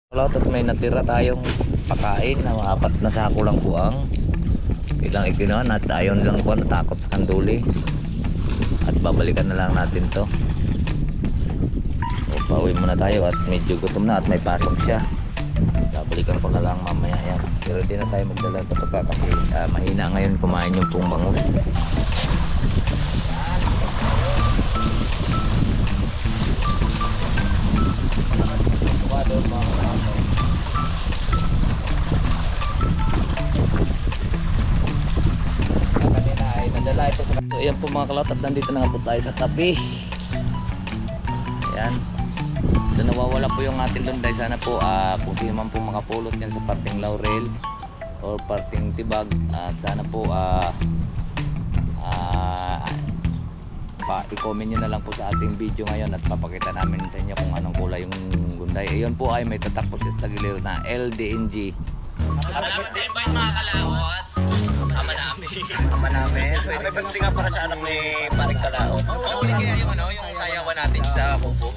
At may natira tayong pakain na apat na sako lang po ang ilang ikinuhan at ayon lang po natakot sa kanduli at babalikan na lang natin to. So pauwi muna tayo at medyo gutom na at may pasok siya, babalikan ko na lang mamaya yan. Pero di na tayo magdala ito pa kasi mahina ngayon kumain yung pong bangus. So ayan po mga kalot at nandito na nga po tayo sa tabi. Ayan. So nawawala po yung ating lunday. Sana po kung sino man po makapulot yan sa parting laurel or parting tibag, at sana po i-comment nyo na lang po sa ating video ngayon at papakita namin sa inyo kung anong kulay yung lunday. Ayan po ay may tatak po sa tagilid na LDNG. Salamat sa invite mga kalawat. Ama namin. Ama namin. May pagdating nga para sa anak ni Paring Kalao. Oo, ulit kaya yung yung sayawan natin sa kubo.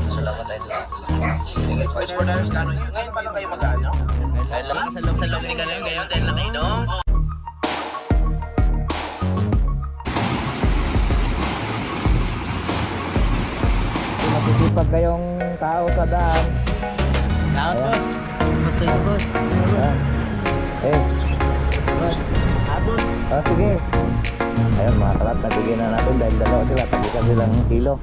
Salamat tayo lang. Ngayon pa lang kayo mag-ano? Dahil lang sa loob ni Gano'n, ngayon dahil lang kayo dong. Masisipag kayong tao sa daan. Tao boss. Basta yung boss. Abot. Sige. Ayun mga kalat, nabigyan na natin dahil dalawa sila, tabisan silang kilo.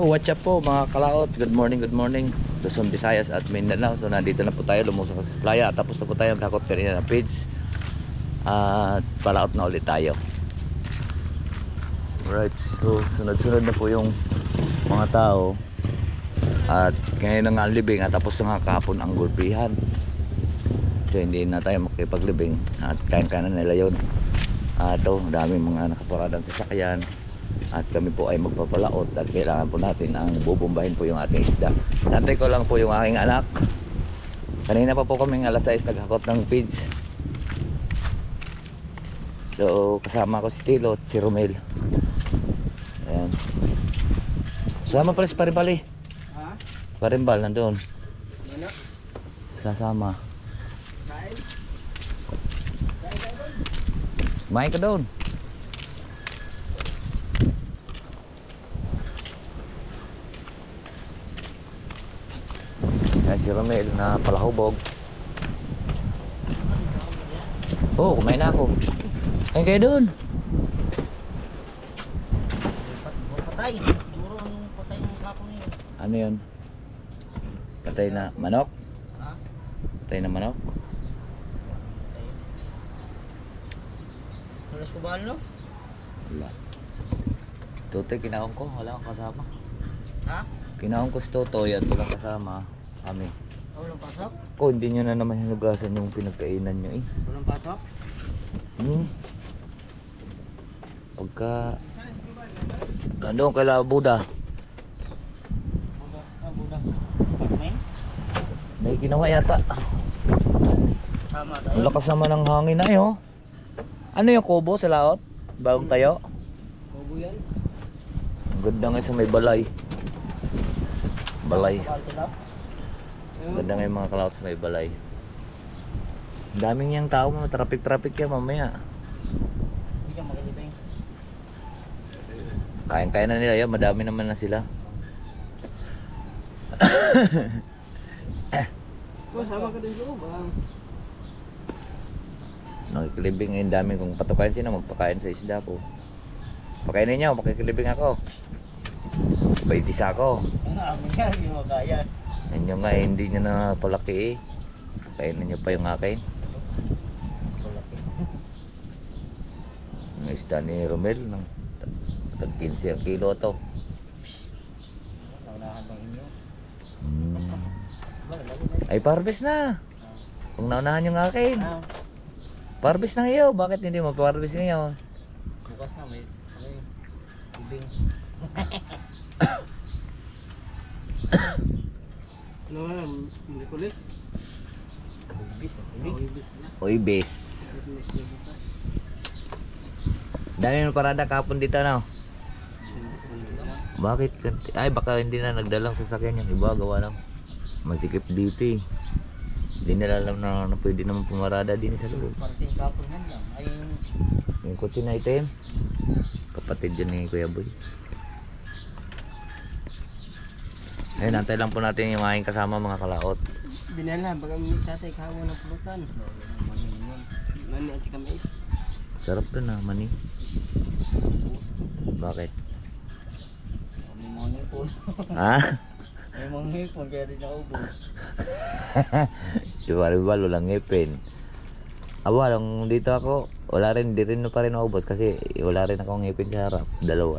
What's up po mga kalaot, good morning Luzon, Visayas at Mindanao. So nandito na po tayo, lumusok sa playa. Tapos na po tayo kakot kanina ng page at palaot na ulit tayo. Alright, so sunod na po yung mga tao. At ngayon na nga ang libing at tapos na nga kahapon ang gulpihan. So hindi na tayo makipaglibing at kain-kain na nila yun. Ito, daming mga nakaparadang sasakyan. At kami po ay magpapalaot at kailangan po natin ang bubumbahin po yung ating isda. Nantay ko lang po yung aking anak. Kanina pa po kaming alas 6 naghakot ng feeds. So kasama ko si Tilo at si Romel. Ayan. Sama pala si Parimbal eh. Ha? Parimbal nandun. Ano? Sasama. Kumain ka doon. Si Romel na palahubog. Oh, kumain na ako. Ayun kayo doon. Patay. Siguro ang patay ng sapo niyo. Ano yun? Patay na manok? Ha? Patay na manok? Tulas ko ba no? Wala. Tutoy, kinaon ko. Wala akong kasama. Ha? Kinaon ko si Tutoy at walang kasama kami. Walang pasok? Ko, hindi nyo na naman hinugasan yung pinagkainan nyo eh. Walang pasok? Pagka nandun kala Buda, Buda. Pagmain? may ginawa yata. Tama tayo. Ang lakas naman ng hangin na eh oh. Ano yung kubo sa laot? Bagong tayo? Bobo yan. Ang ganda nga sa may balay. Balay. Ganda nga yung mga kalaot sa may balay. Ang daming yung tao mo, traffic yan mamaya. Hindi ka magalibing. Kain-kain na nila yun, madami naman na sila. Sama ka din loob ah. Nakikilibing yung dami kong patukain sila, magpakain sa isda po. Pakainin nyo, makikilibing ako. Baitis ako. Amin yan, hindi mo kaya. Yan yung nga, hindi nyo na palaki eh. Kainin nyo pa yung akin. isda ni Romel ng tag 15 ang kilo to. Naunahan bang inyo? Hmm. Ba, lagi na. Ay, parbis na. Kung naunahan yung akin. Ah, Parbis na ngayon. Bakit hindi mo parbis ngayon? bukas na may ibing. Ano nga, Nicolas? Ibing. Uy, bes. Dami mo parada kapon dito, no? Bakit? Ay, baka hindi na nagdalang sasakyan yung iba. Gawa lang. Masikip dito eh. Hindi nila alam na pwede naman pumarada din sa loob. Parating kapon yan lang. Ay, Yung kotse na item. Kapatid dyan ni Kuya Boy. Ayun, antay lang po natin yung aking kasama mga kalaot. Dinala, baka may tatay kawa ng pulutan. Mani at sika mais. Sarap to na, mani. Bakit? may mga ngipon. Ha? May mga ngipon kaya rin naubos. Si Maribal, walang ngipin. Aba, lang dito ako, wala rin, di rin pa rin naubos kasi wala rin akong ngipin sa harap. Dalawa.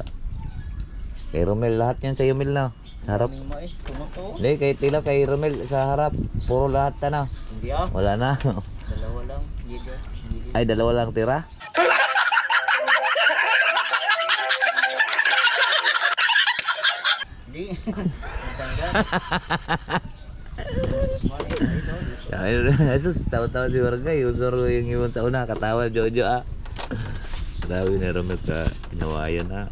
Kay Romel, lahat yan sa Romel na. Sa harap. May mais, tumato. Hindi, kay Tila, kay Romel, sa harap. Puro lahat na. Hindi ah. Wala na. Dalawa lang. Gilid. Ay, dalawa lang tira. Hindi. Tanggal. Jesus, tawa-tawa si Wargay. Usoro yung ibon sa una. Katawa, Jojo ah. Grabe na Romel ka. Inawayan ah.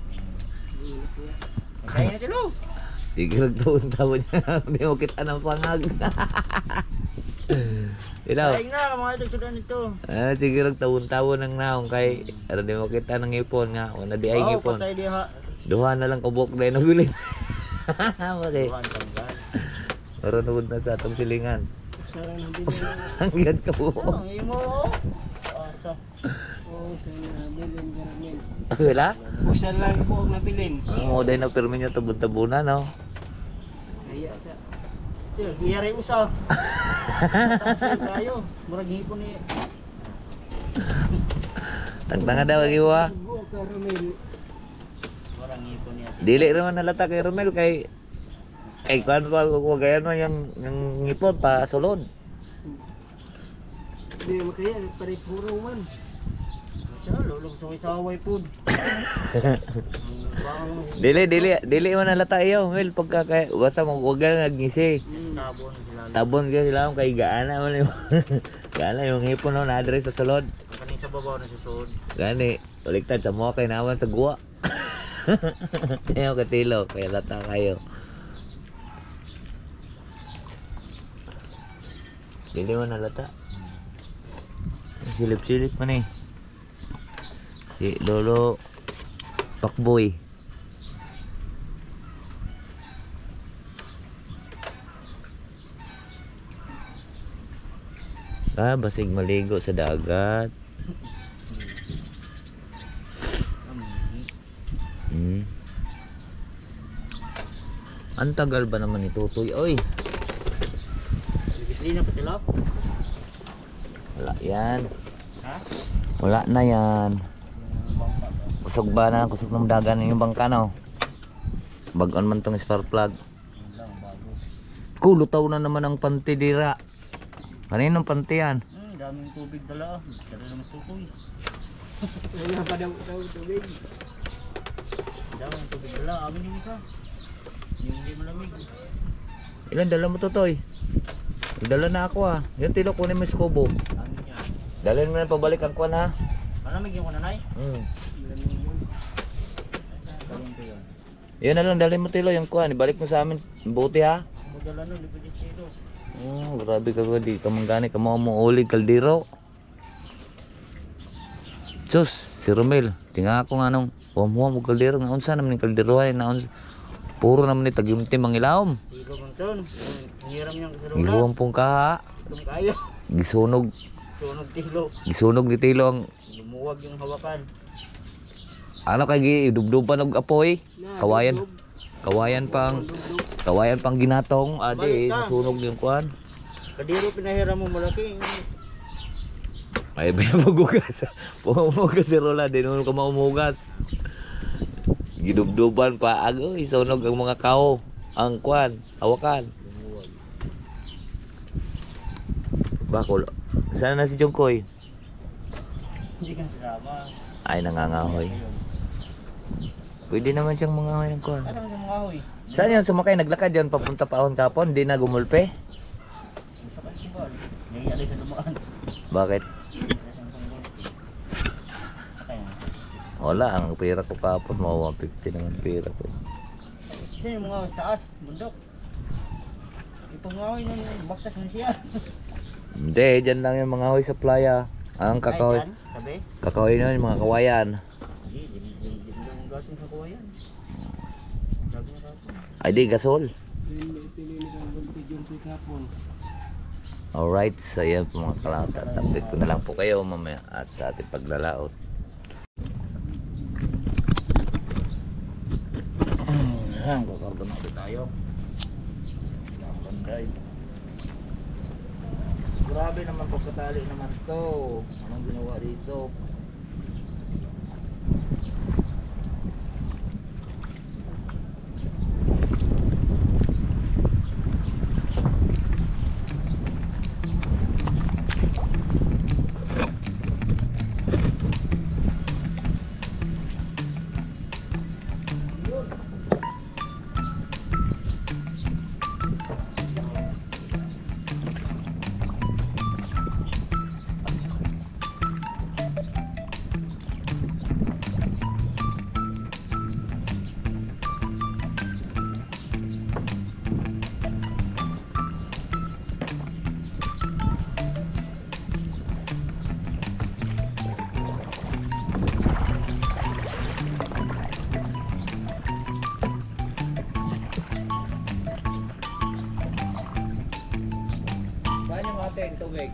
Kaya na tilo. Sige, nagtawon-tawa niya. Hindi mo kita ng pangag. Ilaw. Kaya na mga ito sudan nito. Ah, sige, nagtawon-tawon ng naong kay. Pero di mo kita ng ipon nga. Wala di ay Oo, ipon. patay di ha. Duha na lang kubok na inugulit. Okay. Tuhan tanggal. Pero nuod na sa atong silingan. Sarang nabili. Hanggang ka po. Ang imo. Asa. Oo, sana nabilin garamin. Wala? Busan lang po ang nabilin. Ang oday na pirmi niya tabon-tabunan, no? Kaya sa... Iyari usa. Tapos tayo. Murag hipon ni. Tagtanga daw giwa. Buo ka, Romel. Murag hipon niya. Dili naman nalata kay Romel kay kuan pa ko gayan mo yung ngipon pa sulod. Hindi naman kaya, pare puro man. Siya, lulog sa isaway food. Dili man nalata iyo, Mel pagka kay basta mo wag ka nagngisi. Tabon sila. Tabon ka sila kay gaana man yung gaana yung ngipon no na address sa sulod. Kaning sa babaw na susod. Gani, baliktad sa mo kay naman sa guwa. Ayaw katilo, kaya lata kayo. Dili mo nalata. Silip-silip man eh. Si Lolo Pakboy. Ah, basig maligo sa dagat. Ang tagal ba naman ni Tutoy? Oy, Hindi na patila. wala yan. Ha? Wala na yan. Kusog ba na? Kusog ng dagan yung bangka no? Bag-on man tong spark plug. Lang bago. Kulutaw na naman ang panty dira. Kaninong panty yan? Daming tubig dala. Dala naman tutoy. Wala pa daw tubig. Daming tubig dala. Amin yung isa. Yung hindi malamig. Ilan dala mo Tutoy? Dala na ako ah. Yan tilo kunin mo sa kubo. Amin yan. Dalhin mo na pabalik ang kwan ha. Malamig yung kananay. Galing ko yun. Yan na lang dalhin mo tilo yung kwan. Ibalik mo sa amin. Buti ha. Mudala nun. Lipidis dito. Oh, grabe ka ba di ka manggani ka mo ulig kaldero. Diyos, si Romel. Tinga ako nga nung huwam-huwam og kaldero nga unsa naman yung kaldero ay na unsa. Puro naman ni tagimtim ang ilawom. Tilo mong ton. Hiram niyang kasalula. Iluwam pong kaha. Itong kaya. Gisunog. Sunog tilo. Gisunog ni tilo ang Lumuwag yung hawakan. ano kay gidubduban og apoy. Kawayan. Kawayan pang ginatong. Adi, nasunog yung kwan. Kadiro pinahiram mo malaki. Ay, ba yung magugas? Pumugas si Roland, di naman ka maumugas. Gidubduban pa, agoy, sunog ang mga kao. Ang kwan, hawakan. Bakol. Sana na si Jungkoy? Hindi ka kasama. Ay, nangangahoy. Pwede naman siyang mangahoy ng kwan. Ano sa mga hoy? Saan yun sumakay? Naglakad yun papunta paon kapon? Di na gumulpe? Gusto ka si Bal. Nangyayari sa dumaan. Bakit? Patay na. Wala, ang pera ko kapon. Mga 150 naman pera ko. Sino yung mga hoy? Taas, bundok. Ipang mga hoy nun, baktas na siya. Hindi, dyan lang yung mga hoy sa playa. Ang kakahoy. Ay, dyan, tabi. Kakahoy nun, yung mga kawayan. Hindi lang gating sa kuha yan. Sabi na kapon. Ay di, gasol. Pili nilang voltage yung kahapon. Alright, so yan po mga kalautan. Update ko na lang po kayo mamaya at sa ating paglalaot. Ayan, kakarga na ulit tayo. Banday. Grabe naman pagkatali naman to. Anong ginawa dito? Saan yung ating tubig?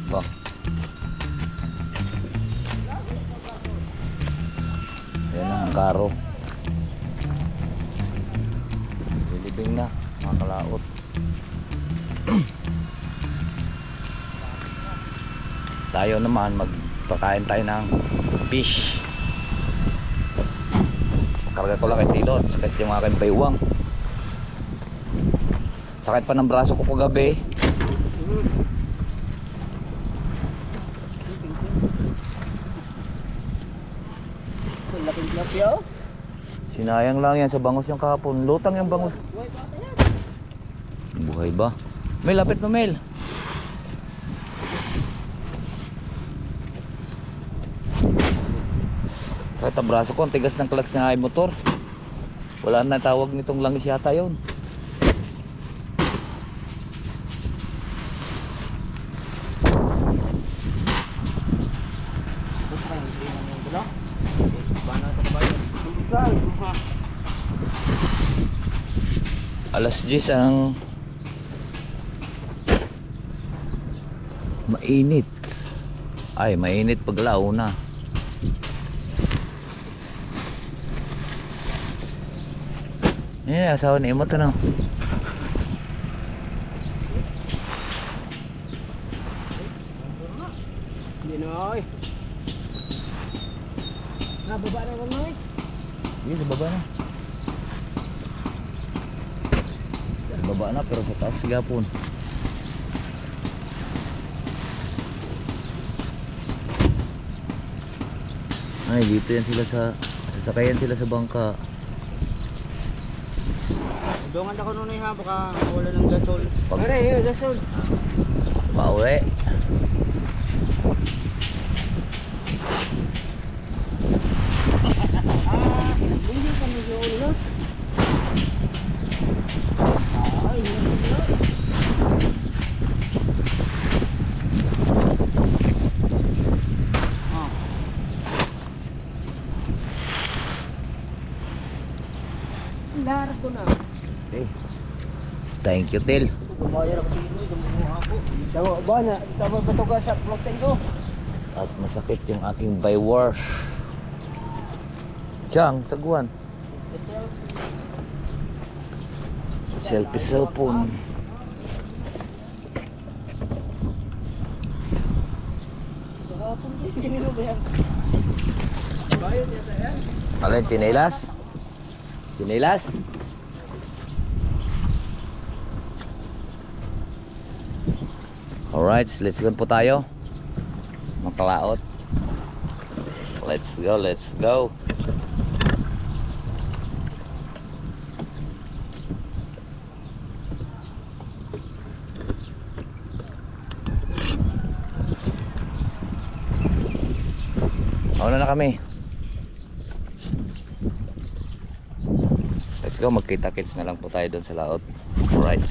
Ba. Yan ang karo. Lilibing na mga kalaot. Tayo naman magpakain tayo ng fish. Karga ko lang kay Tilot. Sakit yung aking baywang. Sakit pa ng braso ko kagabi. Laking tilapia oh. Sinayang lang yan sa bangus yung kahapon. Lutang yung bangus. Buhay ba? Mel, lapit mo Mel. Sakit ang braso ko. Ang tigas ng clutch ng motor. Wala na tawag nitong langis yata yun. Gusto kayo hindi naman yung dalaw? Bana ito kabayo. Alas 10 ang mainit. Ay, mainit pag launa. Yan, asawa ni Imot ano. Hindi na ay. Nababa na naman ay. Sige, sa baba na. Sa baba na pero sa taas sigapon. Ay, dito yan sila sa sasakayan sila sa bangka. Dungan ako nun ha, baka wala ng gasol. Pag Pare, yun, gasol. pauwi. Hindi ka medyo ulo. Ay, hindi na. Ah. Lahat ko na. Okay. Thank you, Tel. Gumayar ako dito, gumuha ako. Dawa ba na, tama ba ito ka sa floating ko? At masakit yung aking bywash. Chang, saguan. Selfie cellphone. Kahapon din, ganito ba yan? Bayad yata yan? Alin, chinelas? Chinelas? Alright, let's go po tayo. Makalaot. Let's go, let's go. Mauna na kami. Let's go, magkita-kits na lang po tayo doon sa laot. Alright.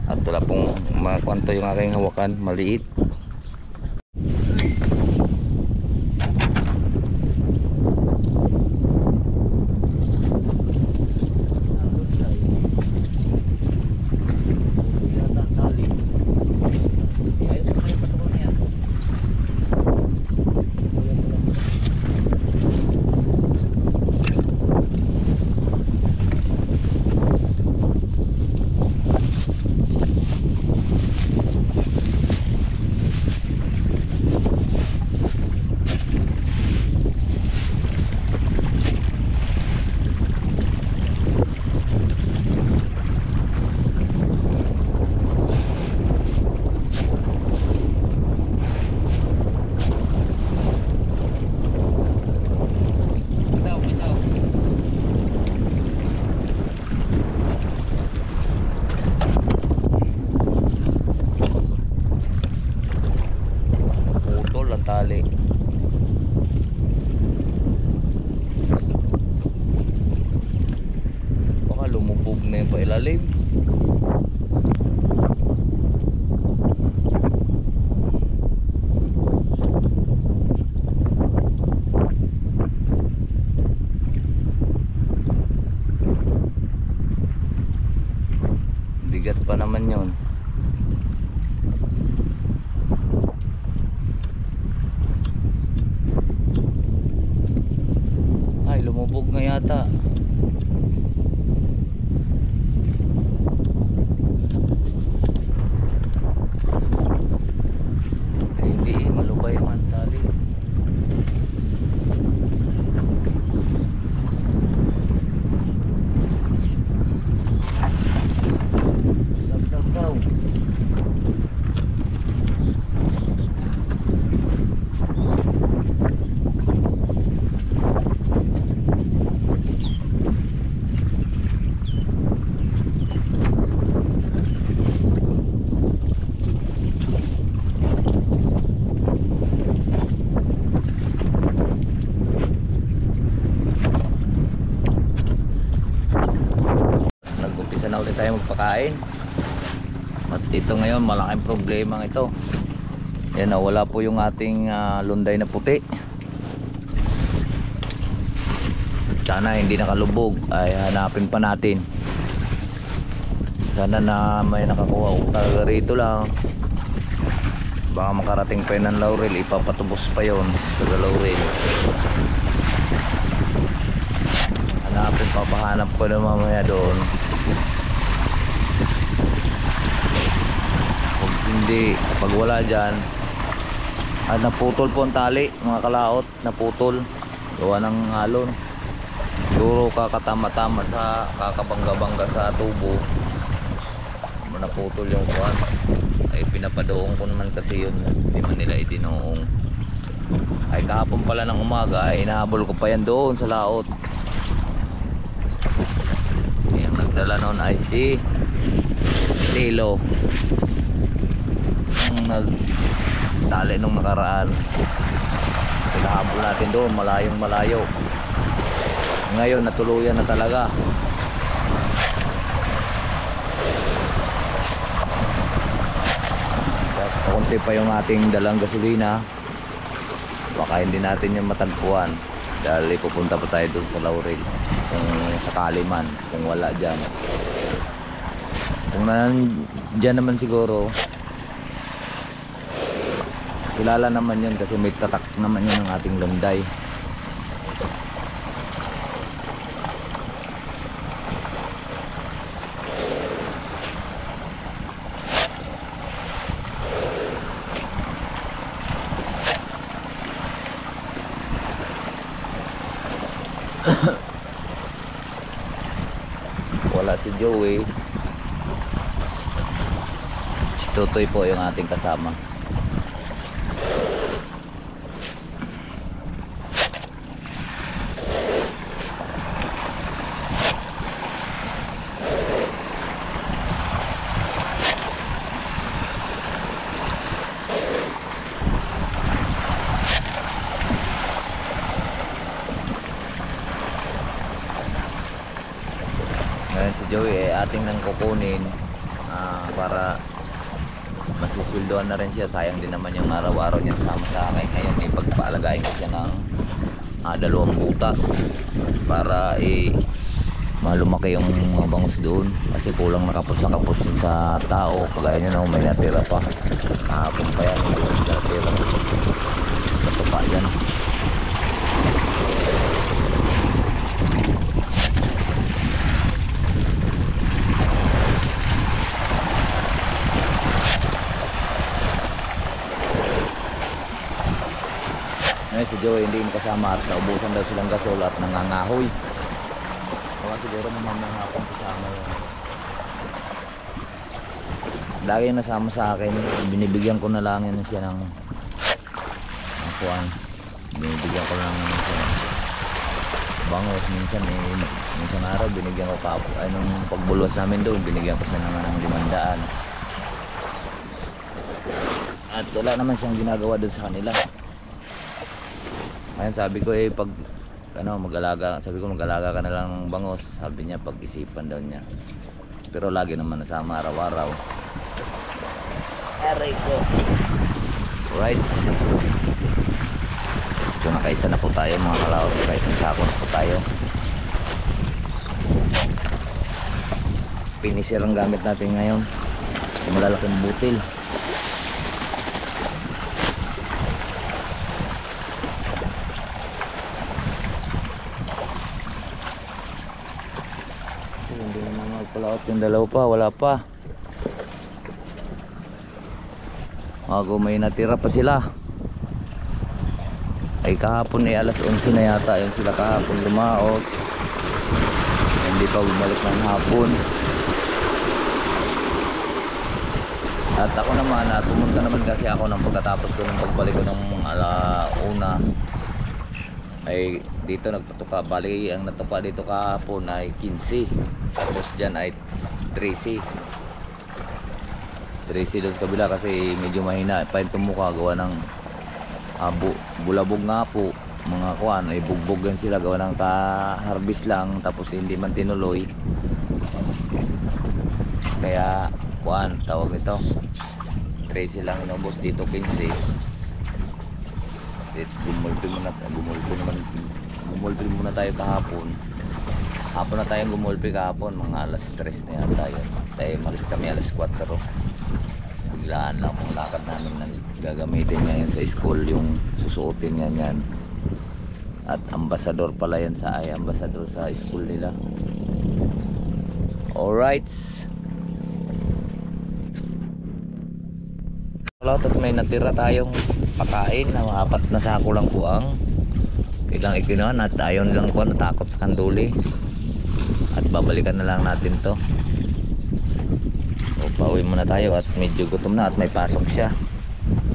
At wala pong makakwanto yung aking hawakan, maliit. Tali. Baka lumubog na yung pailalim. Bigat pa naman yun. Lumubog na yata. Ay, hindi malubay ang tali. Tag daw. Nag-umpisa na ulit tayo magpakain. At ito ngayon, malaking problema ito. Yan, nawala po yung ating lunday na puti. Sana hindi nakalubog, ay hanapin pa natin. Sana na may nakakuha o talaga rito lang. Baka makarating pa yun ng Laurel, ipapatubos pa yun sa Laurel. Hanapin, papahanap ko na mamaya doon. Pag hindi, pag wala dyan, at naputol po ang tali, mga kalaot, naputol gawa ng alon. Siguro kakatama-tama sa kakabangga-bangga sa tubo, naputol yung kuhan. Ay pinapadoong ko naman kasi yun, hindi man nila idinoong. Ay kahapon pala ng umaga ay inahabol ko pa yan doon sa laot. Yung nagdala noon ay si Tilo, ang nagtali nung nakaraan. Pinahabol natin doon, malayong malayo. Ngayon natuluyan na talaga. Kaunti pa yung ating dalang gasolina, baka hindi natin yung matagpuan dahil pupunta pa tayo doon sa Laurel kung sakali man, kung wala dyan. Kung dyan naman siguro kilala naman yun kasi may tatak naman yun ng ating landay. Wala si Joey, si Tutoy po yung ating kasama. Ngayon si Joey ating nang kukunin para masisildoan na rin siya. Sayang din naman yung araw-araw niya sama sa akin. Ngayon pagpaalagain ko siya ng 2 butas para malumaki yung mga bangus doon kasi kulang nakapos yun sa tao. Kagaya nyo na may natira pa kahapon pa yan, hindi natira ito pa yan. Ngayon si Joey hindi kasama at naubusan daw silang gasol at nangangahoy. Baka siguro naman ng hapon kasama yun. Lagi nasama sa akin, binibigyan ko na lang yun siya ng kuwan. Binibigyan ko lang siya ng bangos. Minsan araw binigyan ko pa ay nung pagbulwas namin doon, binigyan ko siya naman ng 500. At wala naman siyang ginagawa doon sa kanila. Ngayon sabi ko pag mag-alaga ka na lang ng bangos, sabi niya pag-isipan daw niya. Pero lagi naman nasama araw-araw. Aray ko. Right. So nakaisa na po tayo mga kalawag, nakaisang sako na po tayo. Finisher ang gamit natin ngayon, malalaking butil. Hindi naman magpalaot yung dalaw pa, wala pa. Bago may natira pa sila. Ay kahapon alas 11 na yata yung sila kahapon lumaot. Hindi pa bumalik ng hapon. At ako naman, pumunta naman kasi ako ng pagkatapos ko ng pagbalik ko ng alauna. Ay dito nagpatuka, bali ang natuka dito kahapon ay 15, tapos dyan ay 13 doon sa kabila kasi medyo mahina pa yung tumuka, gawa ng bulabog nga po mga kuan, ay bugbog yan sila, gawa ng ka-harvest lang tapos hindi man tinuloy, kaya kuan tawag ito 13 lang inubos, dito 15. Gumulpi muna tayo kahapon. Hapon na tayong gumulpi kahapon, mga alas 3 na yata yun. Tayo malis kami alas 4. Biglaan lang kung lakad namin na gagamitin ngayon sa school, yung susuotin niya yan. At ambasador pala yan ambasador sa school nila. Alright. At may natira tayong pakain na 4 na sako lang po ang ilang ikinuan at ayon lang po natakot sa kanduli at babalikan na lang natin to. So pauwi muna tayo at medyo gutom na at may pasok siya.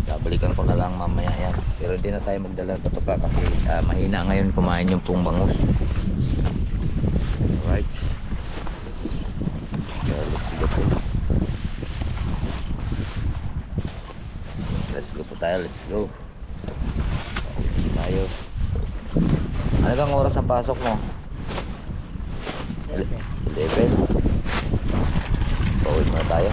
Babalikan ko na lang mamaya yan. Pero hindi na tayo magdala ng patuka kasi mahina ngayon kumain yung pong bangus. Alright. So, let's go po. Let's go po tayo. Let's go. Tayo. Ano bang oras ang pasok mo? 11. Pauwi muna tayo.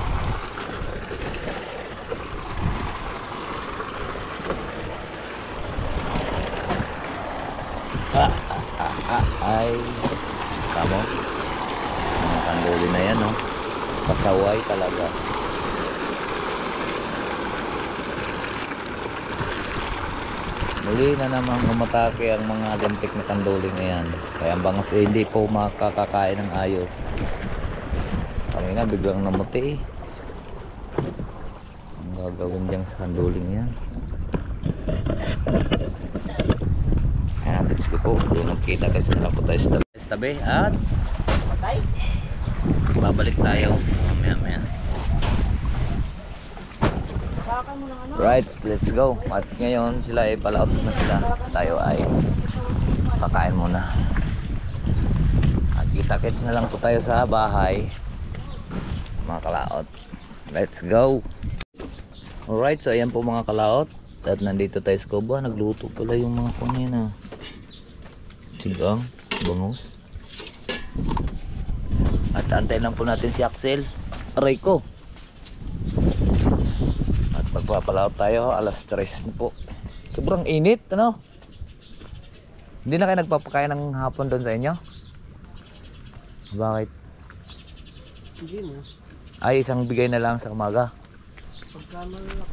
Ay tamo mga kanduli na yan, no? Pasaway talaga. Muli na namang umatake ang mga lintik na kanduli na yan. Kaya ang bangus hindi po makakakain ng ayos. Kami nga biglang namuti eh. Ang gagawin dyan sa kanduling yan. Ayan, let's go po. Doon magkita kasi na lang po tayo sa tabi. At babalik tayo mamaya. Right, let's go. At ngayon sila ay palaot na sila. Tayo ay pakain muna. At kita-kits na lang po tayo sa bahay, mga kalaot. Let's go. Alright, so ayan po mga kalaot. At nandito tayo sa Kuba. Nagluto pala yung mga kanina. Sigang, bangus. At antayin lang po natin si Axel. Aray ko. At magpapalaot tayo. Alas 3 na po. Sobrang init, ano? Hindi na kayo nagpapakain ng hapon doon sa inyo? Bakit? Hindi mo. Ay, isang bigay na lang sa umaga. Pagkama lang.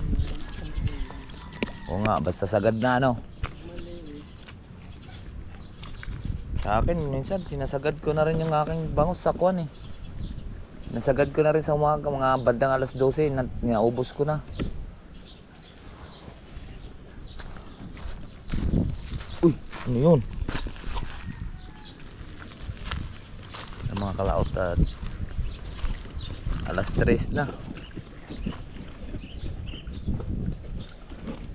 Oo nga, basta sagad na, ano? Sa akin, minsan sinasagad ko na rin yung aking bangus sa kwan eh. Nasagad ko na rin sa umaga, mga bandang alas 12, naubos ko na. Uy, ano yun? Ang mga kalaot at alas 3 na.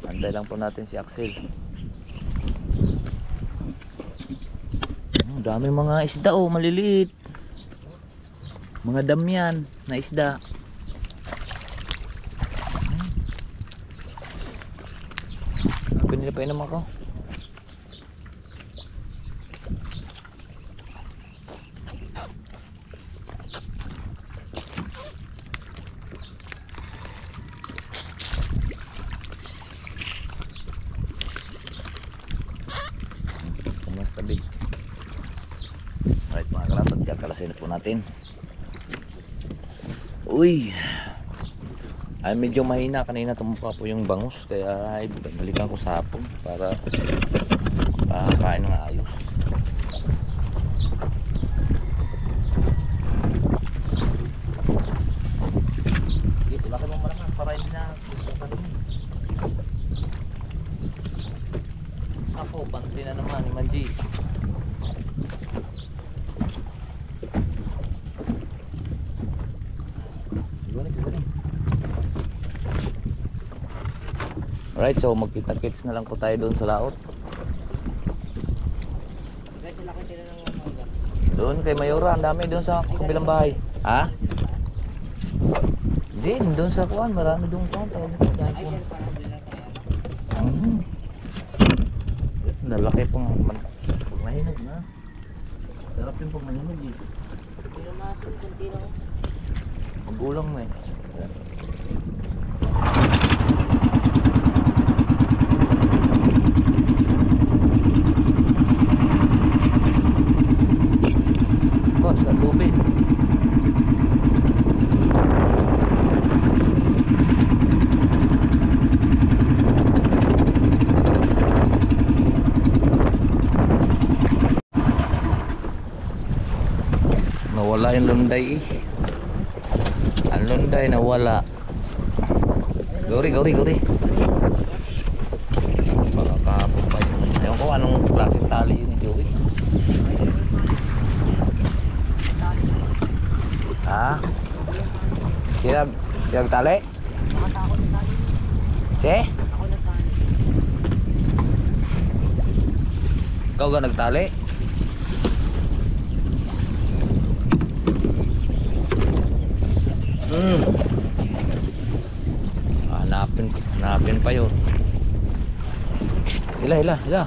Antay lang po natin si Axel. Dami mga isda, oh, maliliit. Mga damyan na isda. Pinili pa inom ako. Tabi. Alright mga kalatot, kakalasin po natin. Uy, ay medyo mahina kanina, tumuka po yung bangus, kaya ay balikan ko sa hapon para kain ng ayos. Dito laki mo malakas para hindi na ako, bantay na naman ni Manjis. Alright, so magkita-kits na lang po tayo doon sa laot. Doon kay Mayora, ang dami doon sa kabilang bahay. Ha? Din, doon sa kuan, marami doon kuan. Lalaki po nga. Pag mahinog na. Sarap yung pag mahinog eh. Magulang mo eh. Oh, sa lubid. Nawala yung lunday eh. Ang lunday nawala. Gori. Baka kahapon pa yun. Ayaw ko anong klaseng tali yun ni Joey. Ha? Siyag tali? Si? Ako na tali. Ikaw ka nagtali? Hmm. Hanapin pa yun. Hila.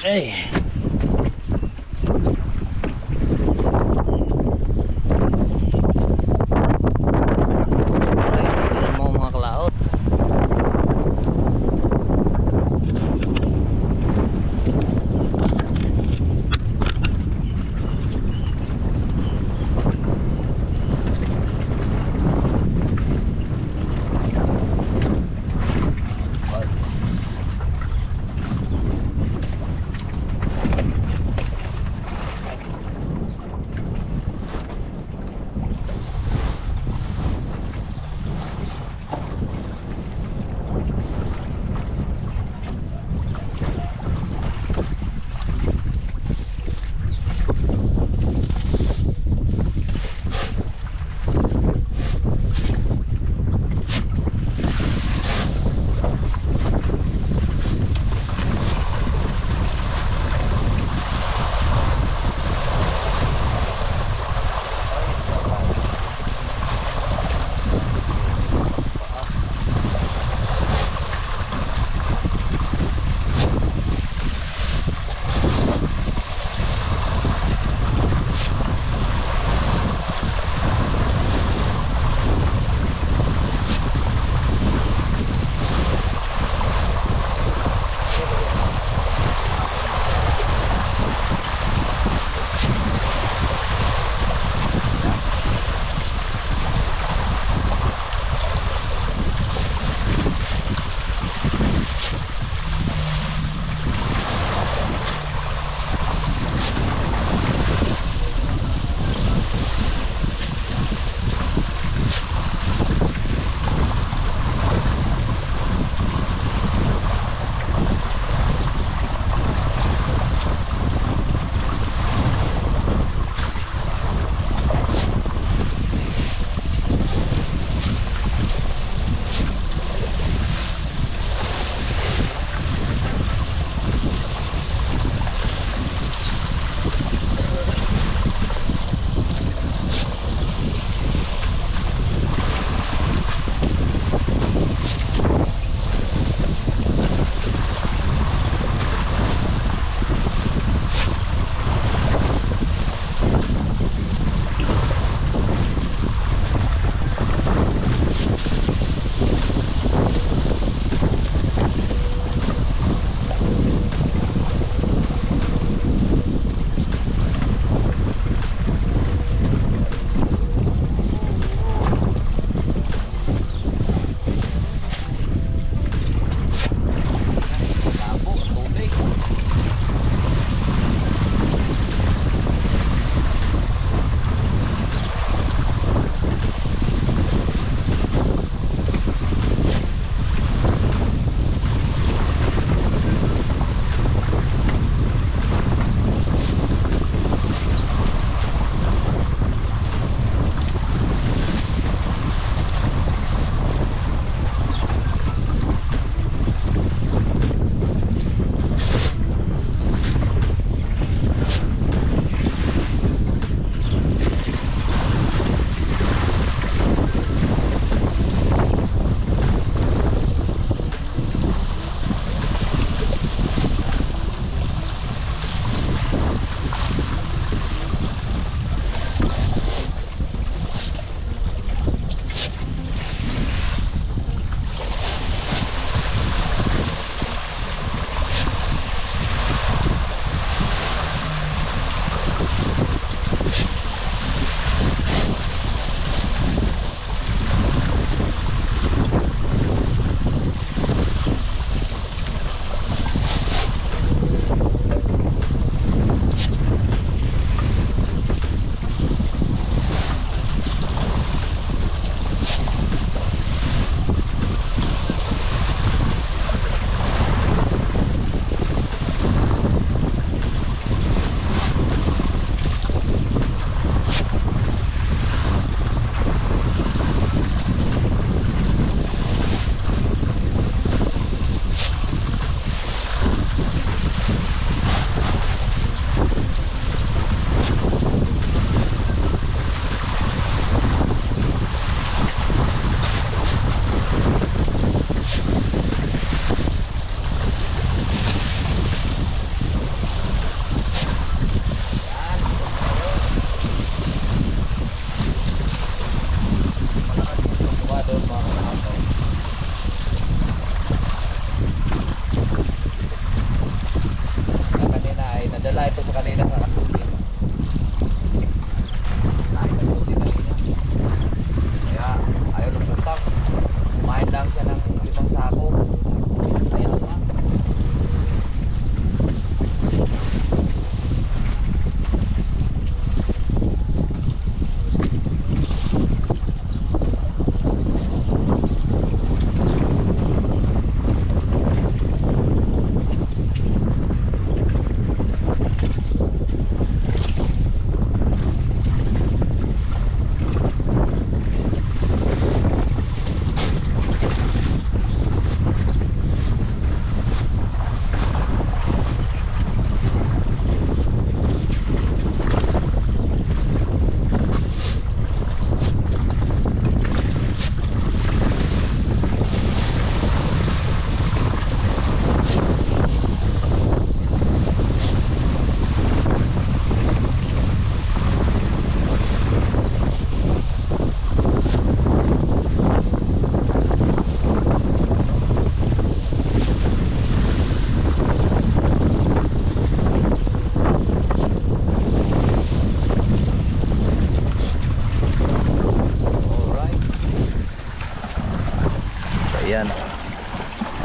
Hey. Ayan mo mga kalaot.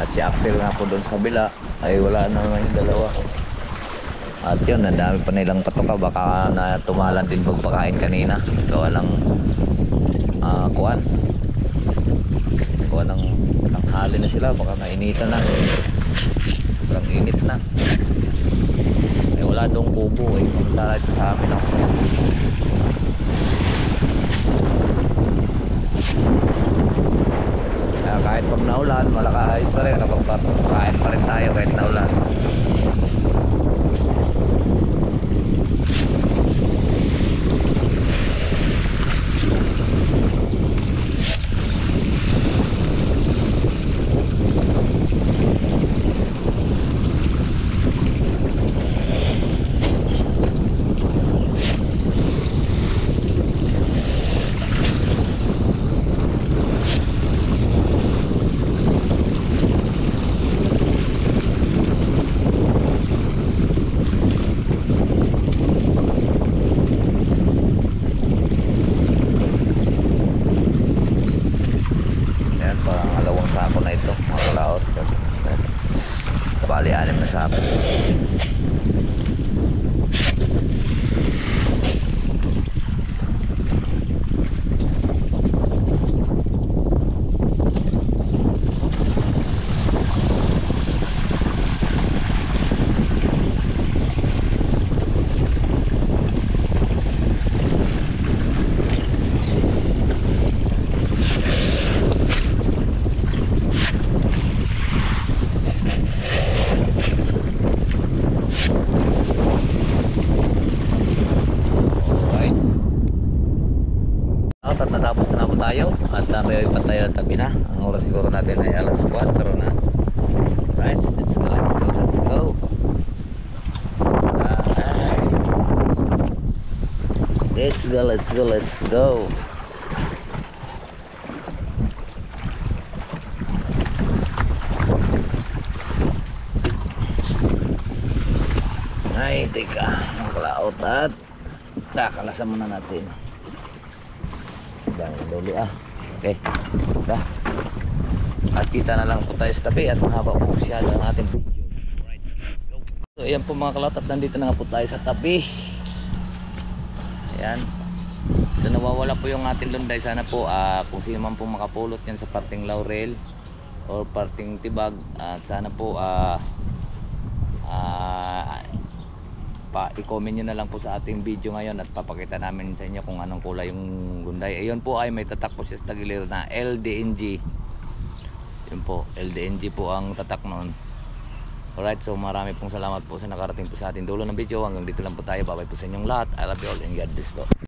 At si Axel nga po doon sa kabila ay wala na naman yung dalawa. At yun, ang dami pa nilang patuka, baka na tumalan din pagpakain kanina. Gawa ng kuwan ng tanghali na sila, baka nainitan na, sobrang init na. Eh wala doong kubo eh, pumunta ito sa amin ako. Kaya kahit pag naulan, malakas pa rin, nakapagpakain pa rin tayo kahit naulan. Sako na ito, mga kalaot. Bali 6 na sako. At natapos na po tayo at may pa tayo tabi na. Ang oras siguro natin ay alas 4 na. Right, let's go. Let's go. Ay, teka, ang kalaot at kakalasan muna natin. Dami duli okay, dah. At kita na lang po tayo sa tabi at mahaba po siya ang ating video. So ayan po mga kalaot, at nandito na nga po tayo sa tabi. Ayan, so nawawala po yung ating lunday. Sana po kung sino man po makapulot yan sa parting laurel or parting tibag, at sana po i-comment nyo na lang po sa ating video ngayon at papakita namin sa inyo kung anong kulay yung lunday. Ayun po ay may tatak po siya sa tagiliran na LDNG. Yun po, LDNG po ang tatak noon. Alright, so marami pong salamat po sa nakarating po sa ating dulo ng video. Hanggang dito lang po tayo. Bye bye po sa inyong lahat. I love you all and God bless po.